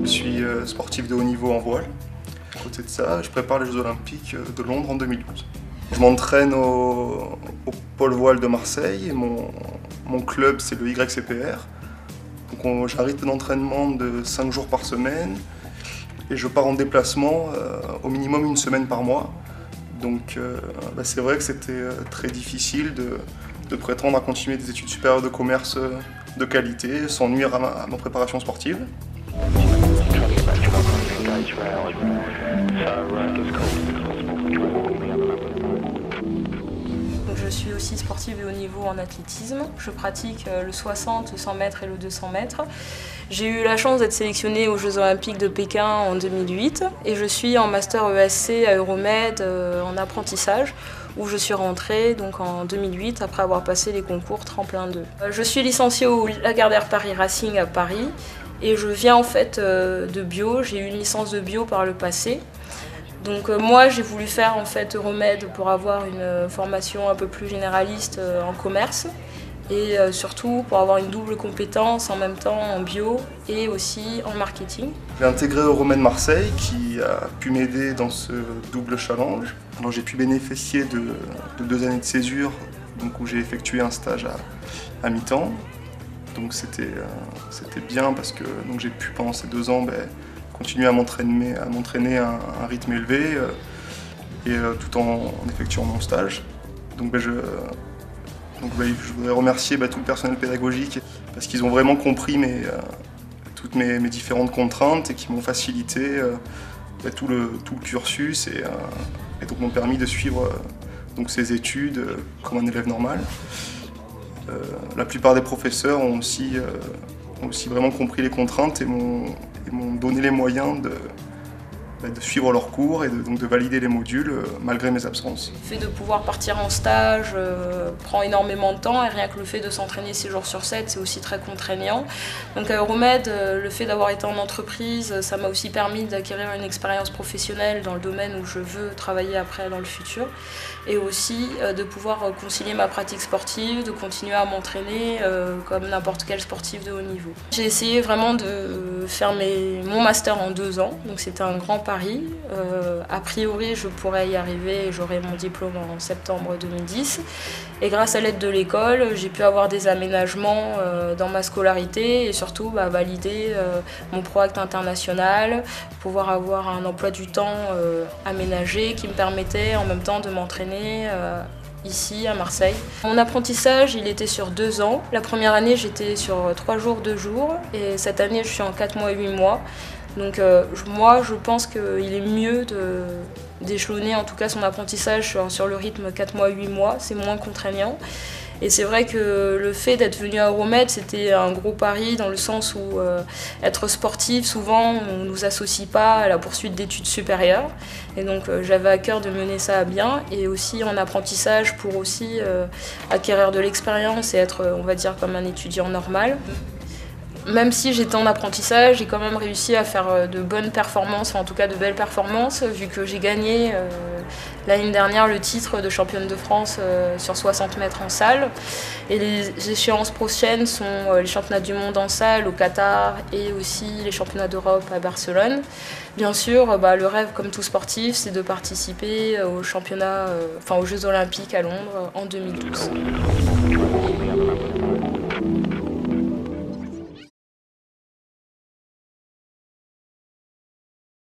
Je suis sportif de haut niveau en voile. À côté de ça, je prépare les Jeux Olympiques de Londres en 2012. Je m'entraîne au pôle voile de Marseille et mon club c'est le YCPR. Donc j'ai un rythme d'entraînement de 5 jours par semaine et je pars en déplacement au minimum une semaine par mois. Donc c'est vrai que c'était très difficile de prétendre à continuer des études supérieures de commerce de qualité sans nuire à ma préparation sportive. Je suis aussi sportive de haut niveau en athlétisme. Je pratique le 60, le 100 mètres et le 200 mètres. J'ai eu la chance d'être sélectionnée aux Jeux Olympiques de Pékin en 2008 et je suis en master ESC à Euromed en apprentissage où je suis rentrée donc en 2008 après avoir passé les concours Tremplin 2. Je suis licenciée au Lagardère Paris Racing à Paris et je viens en fait de bio. J'ai eu une licence de bio par le passé. Donc moi j'ai voulu faire en fait Euromed pour avoir une formation un peu plus généraliste en commerce et surtout pour avoir une double compétence en même temps en bio et aussi en marketing. J'ai intégré Euromed Marseille qui a pu m'aider dans ce double challenge. Alors j'ai pu bénéficier de 2 années de césure donc, où j'ai effectué un stage à mi-temps. Donc c'était bien parce que j'ai pu pendant ces 2 ans continuer à m'entraîner à un rythme élevé tout en effectuant mon stage. Donc, je voudrais remercier tout le personnel pédagogique parce qu'ils ont vraiment compris toutes mes différentes contraintes et qui m'ont facilité tout le cursus et donc m'ont permis de suivre ces études comme un élève normal. La plupart des professeurs ont aussi vraiment compris les contraintes et m'ont donné les moyens de suivre leurs cours et de valider les modules malgré mes absences. Le fait de pouvoir partir en stage prend énormément de temps et rien que le fait de s'entraîner 6 jours sur 7 c'est aussi très contraignant. Donc à Euromed, le fait d'avoir été en entreprise, ça m'a aussi permis d'acquérir une expérience professionnelle dans le domaine où je veux travailler après dans le futur et aussi de pouvoir concilier ma pratique sportive, de continuer à m'entraîner comme n'importe quel sportif de haut niveau. J'ai essayé vraiment de faire mon master en 2 ans, donc c'était un grand pari. A priori, je pourrais y arriver et j'aurai mon diplôme en septembre 2010. Et grâce à l'aide de l'école, j'ai pu avoir des aménagements dans ma scolarité et surtout valider mon ProAct international, pouvoir avoir un emploi du temps aménagé qui me permettait en même temps de m'entraîner ici à Marseille. Mon apprentissage, il était sur 2 ans. La première année, j'étais sur 3 jours, 2 jours. Et cette année, je suis en 4 mois et 8 mois. Donc moi, je pense qu'il est mieux d'échelonner en tout cas son apprentissage sur le rythme 4 mois, 8 mois. C'est moins contraignant. Et c'est vrai que le fait d'être venu à Euromed, c'était un gros pari dans le sens où être sportif, souvent, on ne nous associe pas à la poursuite d'études supérieures. Et donc j'avais à cœur de mener ça à bien et aussi en apprentissage pour aussi acquérir de l'expérience et être, on va dire, comme un étudiant normal. Même si j'étais en apprentissage, j'ai quand même réussi à faire de bonnes performances, enfin en tout cas de belles performances, vu que j'ai gagné l'année dernière le titre de championne de France sur 60 mètres en salle. Et les échéances prochaines sont les championnats du monde en salle au Qatar et aussi les championnats d'Europe à Barcelone. Bien sûr, le rêve, comme tout sportif, c'est de participer aux championnats, aux Jeux Olympiques à Londres en 2012.